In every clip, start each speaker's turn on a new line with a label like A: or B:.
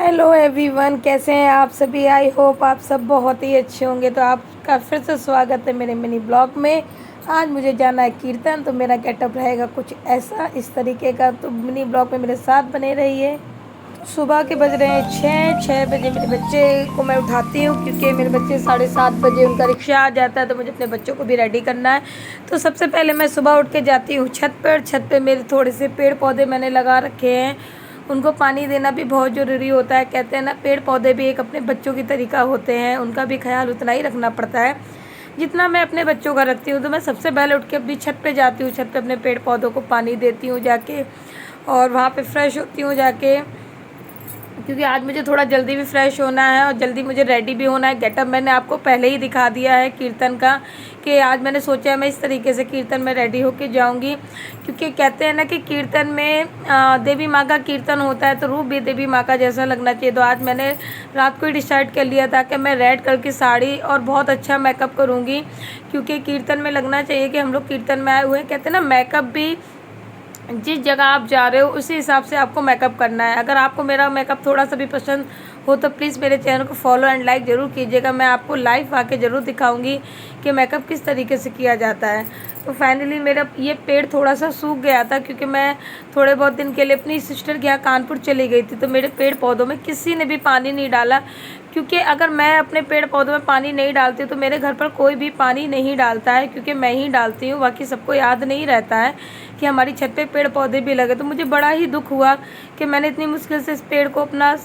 A: Hello everyone, कैसे हैं आप सभी। आई होप आप सब बहुत ही अच्छे होंगे। तो आपका फिर से स्वागत है मेरे मिनी ब्लॉग में। आज मुझे जाना है कीर्तन, तो मेरा गेटअप रहेगा कुछ ऐसा इस तरीके का। तो मिनी ब्लॉग में मेरे साथ बने रहिए। तो सुबह के बज रहे हैं 6 बजे। मेरे बच्चे को मैं उठाती हूँ क्योंकि मेरे बच्चे 7:30 बजे उनका रिक्शा आ जाता है, तो मुझे अपने बच्चों को भी रेडी करना है। तो सबसे पहले मैं सुबह उठ के जाती हूँ छत पे मेरे थोड़े से पेड़ पौधे मैंने लगा रखे हैं, उनको पानी देना भी बहुत ज़रूरी होता है। कहते हैं ना, पेड़ पौधे भी एक अपने बच्चों की तरीका होते हैं, उनका भी ख्याल उतना ही रखना पड़ता है जितना मैं अपने बच्चों का रखती हूँ। तो मैं सबसे पहले उठ के अपनी छत पे जाती हूँ, छत पे अपने पेड़ पौधों को पानी देती हूँ जाके, और वहाँ पे फ्रेश होती हूँ जाके, क्योंकि आज मुझे थोड़ा जल्दी भी फ्रेश होना है और जल्दी मुझे रेडी भी होना है। गेटअप मैंने आपको पहले ही दिखा दिया है कीर्तन का, कि आज मैंने सोचा है मैं इस तरीके से कीर्तन में रेडी होके जाऊंगी। क्योंकि कहते हैं ना कि कीर्तन में देवी माँ का कीर्तन होता है, तो रूप भी देवी माँ का जैसा लगना चाहिए। तो आज मैंने रात को ही डिसाइड कर लिया था कि मैं रेड कलर की साड़ी और बहुत अच्छा मेकअप करूँगी, क्योंकि कीर्तन में लगना चाहिए कि हम लोग कीर्तन में आए हुए हैं। कहते हैं ना, मेकअप भी जिस जगह आप जा रहे हो उसी हिसाब से आपको मेकअप करना है। अगर आपको मेरा मेकअप थोड़ा सा भी पसंद हो तो प्लीज़ मेरे चैनल को फॉलो एंड लाइक ज़रूर कीजिएगा। मैं आपको लाइव आके ज़रूर दिखाऊंगी कि मेकअप किस तरीके से किया जाता है। तो फाइनली मेरा ये पेड़ थोड़ा सा सूख गया था, क्योंकि मैं थोड़े बहुत दिन के लिए अपनी सिस्टर के यहाँ कानपुर चली गई थी। तो मेरे पेड़ पौधों में किसी ने भी पानी नहीं डाला, क्योंकि अगर मैं अपने पेड़ पौधों में पानी नहीं डालती तो मेरे घर पर कोई भी पानी नहीं डालता है, क्योंकि मैं ही डालती हूँ। बाकी सबको याद नहीं रहता है कि हमारी छत पे पेड़ पौधे भी लगे। तो मुझे बड़ा ही दुख हुआ कि मैंने इतनी मुश्किल से इस पेड़ को अपना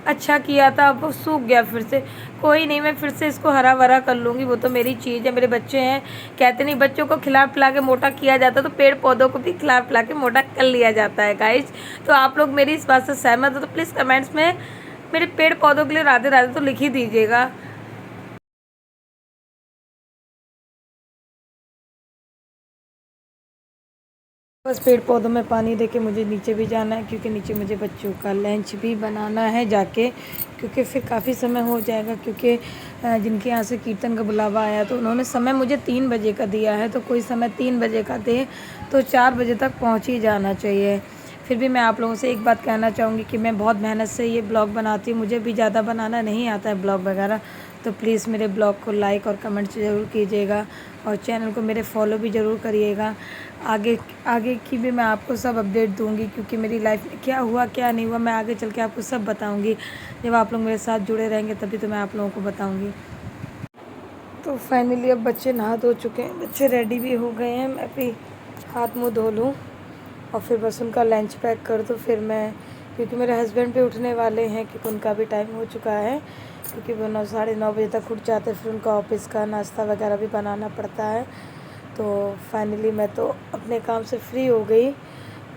A: अच्छा किया था, अब वो सूख गया फिर से। कोई नहीं, मैं फिर से इसको हरा भरा कर लूँगी, वो तो मेरी चीज़ है, मेरे बच्चे हैं। कहते नहीं, बच्चों को खिला पिला के मोटा किया जाता है, तो पेड़ पौधों को भी खिला पिला के मोटा कर लिया जाता है गाइज। तो आप लोग मेरी इस बात से सहमत हो तो प्लीज़ कमेंट्स में मेरे पेड़ पौधों के लिए राधे राधे तो लिख ही दीजिएगा। बस पेड़ पौधों में पानी देके मुझे नीचे भी जाना है, क्योंकि नीचे मुझे बच्चों का लंच भी बनाना है जाके, क्योंकि फिर काफ़ी समय हो जाएगा। क्योंकि जिनके यहाँ से कीर्तन का बुलावा आया तो उन्होंने समय मुझे 3 बजे का दिया है, तो कोई समय 3 बजे का दे तो 4 बजे तक पहुँच ही जाना चाहिए। फिर भी मैं आप लोगों से एक बात कहना चाहूँगी कि मैं बहुत मेहनत से ये ब्लॉग बनाती हूँ, मुझे भी ज़्यादा बनाना नहीं आता है ब्लॉग वगैरह। तो प्लीज़ मेरे ब्लॉग को लाइक और कमेंट ज़रूर कीजिएगा, और चैनल को मेरे फॉलो भी ज़रूर करिएगा। आगे आगे की भी मैं आपको सब अपडेट दूंगी, क्योंकि मेरी लाइफ में क्या हुआ क्या नहीं हुआ मैं आगे चल के आपको सब बताऊंगी। जब आप लोग मेरे साथ जुड़े रहेंगे तभी तो मैं आप लोगों को बताऊंगी। तो फाइनली अब बच्चे नहा धो चुके हैं, बच्चे रेडी भी हो गए हैं। मैं भी हाथ मुँह धो लूँ और फिर बस उनका लंच पैक कर दूँ। फिर मैं, क्योंकि मेरे हस्बैंड भी उठने वाले हैं, क्योंकि उनका भी टाइम हो चुका है, क्योंकि वो 9 साढ़े 9 बजे तक उठ जाते हैं। फिर उनका ऑफिस का नाश्ता वगैरह भी बनाना पड़ता है। तो फाइनली मैं तो अपने काम से फ्री हो गई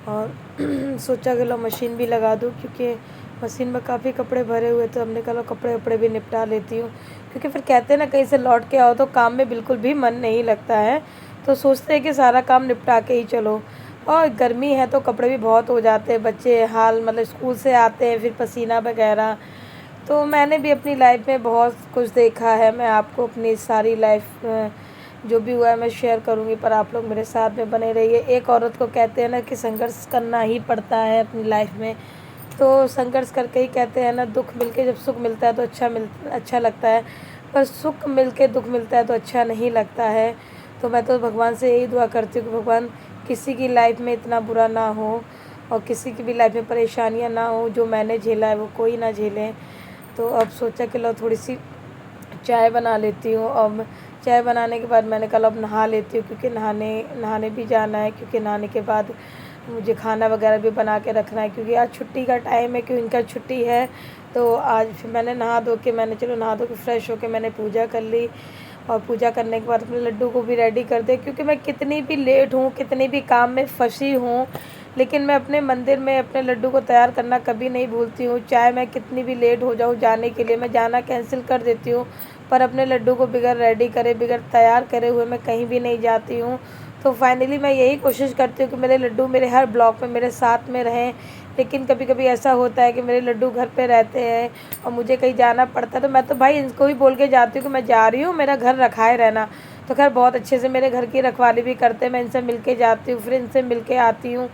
A: और सोचा कि लो मशीन भी लगा दूँ, क्योंकि मशीन में काफ़ी कपड़े भरे हुए। तो हमने कहा लो कपड़े वपड़े भी निपटा लेती हूँ, क्योंकि फिर कहते हैं ना, कहीं से लौट के आओ तो काम में बिल्कुल भी मन नहीं लगता है। तो सोचते हैं कि सारा काम निपटा के ही चलो। और गर्मी है तो कपड़े भी बहुत हो जाते हैं, बच्चे हाल मतलब स्कूल से आते हैं फिर पसीना वगैरह। तो मैंने भी अपनी लाइफ में बहुत कुछ देखा है। मैं आपको अपनी सारी लाइफ जो भी हुआ है मैं शेयर करूँगी, पर आप लोग मेरे साथ में बने रहिए। एक औरत को कहते हैं ना कि संघर्ष करना ही पड़ता है अपनी लाइफ में, तो संघर्ष करके ही कहते हैं ना, दुख मिलके जब सुख मिलता है तो अच्छा लगता है, पर सुख मिलके दुख मिलता है तो अच्छा नहीं लगता है। तो मैं तो भगवान से यही दुआ करती हूँ कि भगवान किसी की लाइफ में इतना बुरा ना हो, और किसी की भी लाइफ में परेशानियाँ ना हो, जो मैंने झेला है वो कोई ना झेले। तो अब सोचा कि लो थोड़ी सी चाय बना लेती हूँ। और चाय बनाने के बाद मैंने कल अब नहा लेती हूँ, क्योंकि नहाने भी जाना है, क्योंकि नहाने के बाद मुझे खाना वगैरह भी बना के रखना है, क्योंकि आज छुट्टी का टाइम है, क्योंकि इनका छुट्टी है। तो आज फिर मैंने नहा धो के फ्रेश होके मैंने पूजा कर ली, और पूजा करने के बाद अपने लड्डू को भी रेडी कर दे। क्योंकि मैं कितनी भी लेट हूँ, कितनी भी काम में फंसी हूँ, लेकिन मैं अपने मंदिर में अपने लड्डू को तैयार करना कभी नहीं भूलती हूँ। चाहे मैं कितनी भी लेट हो जाऊँ जाने के लिए, मैं जाना कैंसिल कर देती हूँ, पर अपने लड्डू को बिगैर रेडी करे, बिगैर तैयार करे हुए मैं कहीं भी नहीं जाती हूँ। तो फाइनली मैं यही कोशिश करती हूँ कि मेरे लड्डू मेरे हर ब्लॉग में मेरे साथ में रहें। लेकिन कभी कभी ऐसा होता है कि मेरे लड्डू घर पे रहते हैं और मुझे कहीं जाना पड़ता है, तो मैं तो भाई इनको भी बोल के जाती हूँ कि मैं जा रही हूँ, मेरा घर रखाए रहना। तो खैर बहुत अच्छे से मेरे घर की रखवाली भी करते हैं, मैं इनसे मिल के जाती हूँ, फिर इनसे मिल के आती हूँ।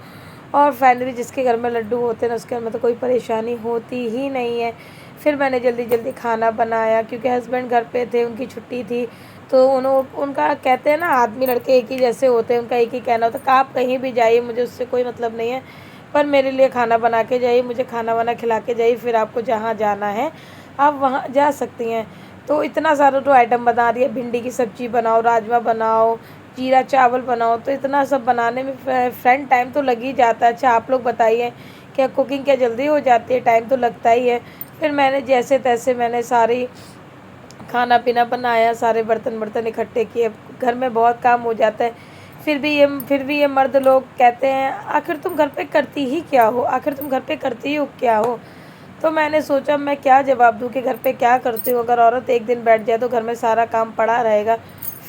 A: और फाइनली जिसके घर में लड्डू होते हैं ना उसके घर में तो कोई परेशानी होती ही नहीं है। फिर मैंने जल्दी जल्दी खाना बनाया क्योंकि हस्बैंड घर पे थे, उनकी छुट्टी थी। तो उनका कहते हैं ना, आदमी लड़के एक ही जैसे होते हैं, उनका एक ही कहना होता है कि आप कहीं भी जाइए, मुझे उससे कोई मतलब नहीं है, पर मेरे लिए खाना बना के जाइए, मुझे खाना वाना खिला के जाइए, फिर आपको जहाँ जाना है आप वहाँ जा सकती हैं। तो इतना सारा तो आइटम बना दिया, भिंडी की सब्ज़ी बनाओ, राजमा बनाओ, जीरा चावल बनाओ, तो इतना सब बनाने में फ्रेंड टाइम तो लग ही जाता है। अच्छा आप लोग बताइए, क्या कुकिंग क्या जल्दी हो जाती है? टाइम तो लगता ही है। फिर मैंने जैसे तैसे मैंने सारी खाना पीना बनाया, सारे बर्तन वर्तन इकट्ठे किए। घर में बहुत काम हो जाता है, फिर भी ये मर्द लोग कहते हैं आखिर तुम घर पे करती ही क्या हो, आखिर तुम घर पे करती हो क्या हो। तो मैंने सोचा मैं क्या जवाब दूँ कि घर पे क्या करती हूँ। अगर औरत एक दिन बैठ जाए तो घर में सारा काम पड़ा रहेगा,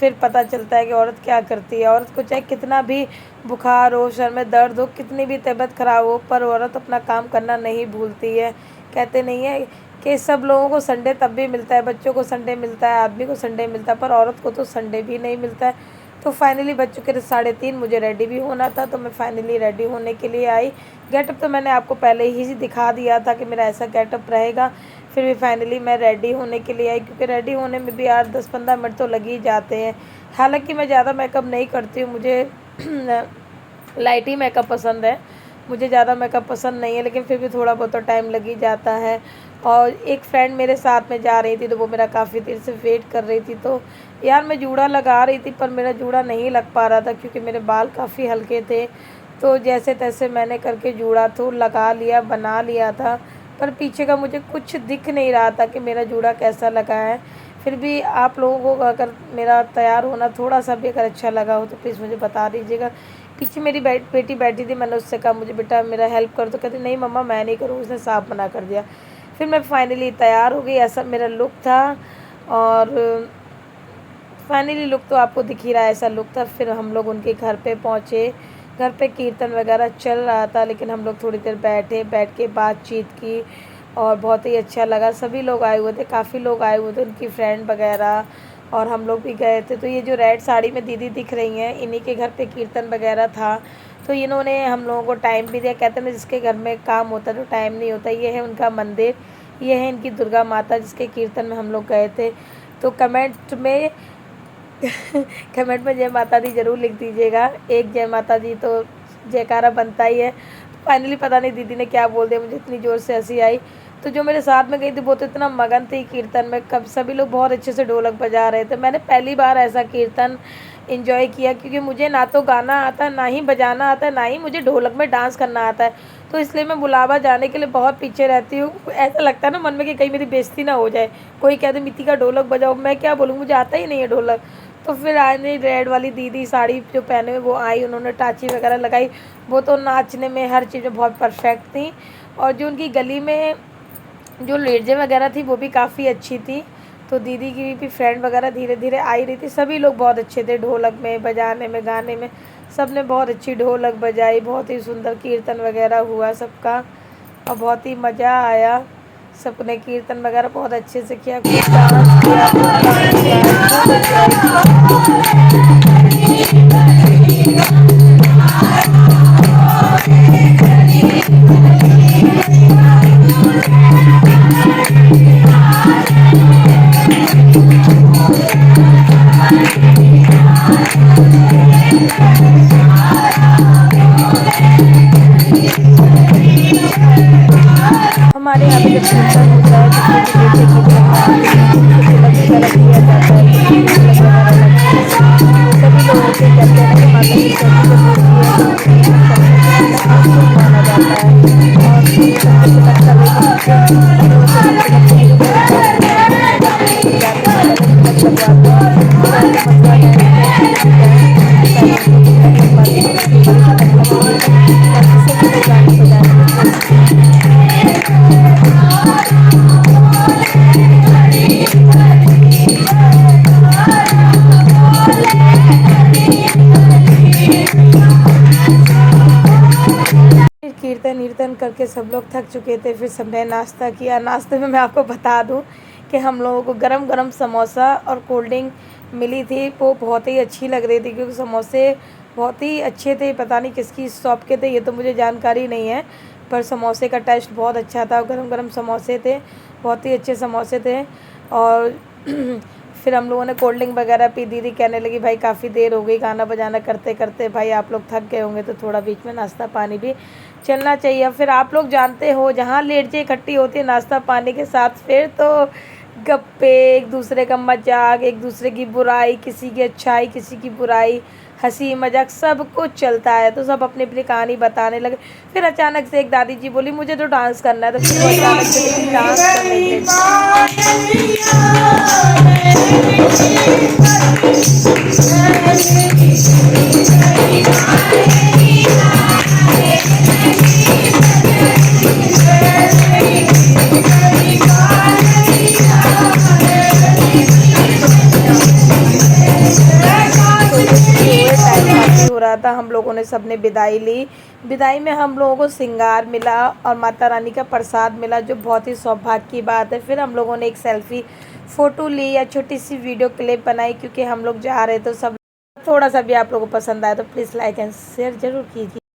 A: फिर पता चलता है कि औरत क्या करती है। औरत को चाहे कितना भी बुखार हो, सर में दर्द हो, कितनी भी तबीयत ख़राब हो, पर औरत अपना काम करना नहीं भूलती है। कहते नहीं है कि सब लोगों को संडे तब भी मिलता है, बच्चों को संडे मिलता है, आदमी को संडे मिलता है, पर औरत को तो संडे भी नहीं मिलता है। तो फाइनली बज चुके थे 3:30, मुझे रेडी भी होना था, तो मैं फाइनली रेडी होने के लिए आई। गेटअप तो मैंने आपको पहले ही दिखा दिया था कि मेरा ऐसा गेटअप रहेगा। फिर भी फाइनली मैं रेडी होने के लिए आई, क्योंकि रेडी होने में भी यार 10-15 मिनट तो लग ही जाते हैं। हालांकि मैं ज़्यादा मेकअप नहीं करती हूँ, मुझे लाइट ही मेकअप पसंद है, मुझे ज़्यादा मेकअप पसंद नहीं है, लेकिन फिर भी थोड़ा बहुत तो टाइम लग ही जाता है। और एक फ्रेंड मेरे साथ में जा रही थी, तो वो मेरा काफ़ी देर से वेट कर रही थी। तो यार मैं जूड़ा लगा रही थी, पर मेरा जूड़ा नहीं लग पा रहा था क्योंकि मेरे बाल काफ़ी हल्के थे। तो जैसे तैसे मैंने करके जूड़ा तो लगा लिया, बना लिया था, पर पीछे का मुझे कुछ दिख नहीं रहा था कि मेरा जूड़ा कैसा लगा है। फिर भी आप लोगों को अगर मेरा तैयार होना थोड़ा सा भी अगर अच्छा लगा हो तो प्लीज़ मुझे बता दीजिएगा। पीछे मेरी बेटी बैठी थी, मैंने उससे कहा मुझे बेटा मेरा हेल्प कर, तो कहती नहीं मम्मा मैं नहीं करूँ, उसने साफ मना कर दिया। फिर मैं फाइनली तैयार हो गई, ऐसा मेरा लुक था। और फाइनली लुक तो आपको दिख ही रहा है, ऐसा लुक था। फिर हम लोग उनके घर पे पहुँचे। घर पे कीर्तन वगैरह चल रहा था, लेकिन हम लोग थोड़ी देर बैठ के बातचीत की और बहुत ही अच्छा लगा। सभी लोग आए हुए थे, काफ़ी लोग आए हुए थे, उनकी फ्रेंड वगैरह, और हम लोग भी गए थे। तो ये जो रेड साड़ी में दीदी दिख रही हैं, इन्हीं के घर पे कीर्तन वगैरह था। तो इन्होंने हम लोगों को टाइम भी दिया। कहते हैं जिसके घर में काम होता है तो टाइम नहीं होता। ये है उनका मंदिर, ये है इनकी दुर्गा माता, जिसके कीर्तन में हम लोग गए थे। तो कमेंट में कमेंट में जय माता दी ज़रूर लिख दीजिएगा। एक जय माता दी तो जयकारा बनता ही है। फाइनली पता नहीं दीदी ने क्या बोल दिया, मुझे इतनी ज़ोर से हंसी आई। तो जो मेरे साथ में गई थी वो तो इतना मगन थी कीर्तन में, कब सभी लोग बहुत अच्छे से ढोलक बजा रहे थे। मैंने पहली बार ऐसा कीर्तन एंजॉय किया, क्योंकि मुझे ना तो गाना आता है, ना ही बजाना आता है, ना ही मुझे ढोलक में डांस करना आता है। तो इसलिए मैं बुलावा जाने के लिए बहुत पीछे रहती हूँ। ऐसा लगता है ना मन में कि कहीं मेरी बेइज्जती ना हो जाए, कोई कह दे मिट्टी का ढोलक बजाओ, मैं क्या बोलूँ, मुझे आता ही नहीं है ढोलक। तो फिर आने रेड वाली दीदी साड़ी जो पहने हुए वो आई, उन्होंने टाची वगैरह लगाई। वो तो नाचने में हर चीज़ में बहुत परफेक्ट थी। और जो उनकी गली में जो लेडीजें वगैरह थी वो भी काफ़ी अच्छी थी। तो दीदी की भी फ्रेंड वगैरह धीरे धीरे आई रही थी। सभी लोग बहुत अच्छे थे, ढोलक में, बजाने में, गाने में, सब ने बहुत अच्छी ढोलक बजाई। बहुत ही सुंदर कीर्तन वगैरह हुआ सबका, और बहुत ही मज़ा आया। सबने कीर्तन वगैरह बहुत अच्छे से किया, खूब डांस किया, खूब गाने गाए, खूब हमारे यहाँ पे जब कीर्तन होता है तो किसी देवते की ढोलक वगैरह दिया जाता है, ढोलक वगैरह लगती है। तो सभी लोगों से कहते हैं कि माता की चौकी जब होती है तो कीर्तन करने से मतलब शुभ माना जाता है। और कीर्तन के तिलक कर रही थी नीचे, तो तिलक के लिए बहुत काम होता है, तो सब अपने लेके जाते हैं, अलग अलग तिलक लगवाते हैं। पहले मथुरा जाएंगे, फिर दिल्ली जाएंगे, पहले उनको तिलक लगवाते हैं, फिर उसके बाद तिलक लगवाते हैं। बाकी सभी लोग गाने बजाने में व्यस्त हैं। फिर कीर्तन वीर्तन करके सब लोग थक चुके थे। फिर सबने नाश्ता किया। नाश्ते में मैं आपको बता दूं कि हम लोगों को गरम गरम समोसा और कोल्ड ड्रिंक मिली थी। वो बहुत ही अच्छी लग रही थी, क्योंकि समोसे बहुत ही अच्छे थे, पता नहीं किसकी शॉप के थे ये तो मुझे जानकारी नहीं है, पर समोसे का टेस्ट बहुत अच्छा था, गरम गरम समोसे थे, बहुत ही अच्छे समोसे थे। और फिर हम लोगों ने कोल्ड ड्रिंक वगैरह पी। दीदी कहने लगी भाई काफ़ी देर हो गई गाना बजाना करते करते, भाई आप लोग थक गए होंगे तो थोड़ा बीच में नाश्ता पानी भी चलना चाहिए। फिर आप लोग जानते हो जहाँ लेडीजें इकट्ठी होती है नाश्ता पानी के साथ, फिर तो गप्पे, एक दूसरे का मजाक, एक दूसरे की बुराई, किसी की अच्छाई किसी की बुराई, हंसी मजाक सब कुछ चलता है। तो सब अपनी अपनी कहानी बताने लगे। फिर अचानक से एक दादी जी बोली मुझे तो डांस करना है, तो फिर वो अचानक से निकली डांस करने के टाइम काफ़ी हो रहा था, हम लोगों ने सबने विदाई ली। विदाई में हम लोगों को श्रृंगार मिला और माता रानी का प्रसाद मिला, जो बहुत ही सौभाग्य की बात है। फिर हम लोगों ने एक सेल्फी फ़ोटो ली या छोटी सी वीडियो क्लिप बनाई, क्योंकि हम लोग जा रहे तो सब थोड़ा सा भी आप लोगों को पसंद आया तो प्लीज़ लाइक एंड शेयर ज़रूर कीजिए।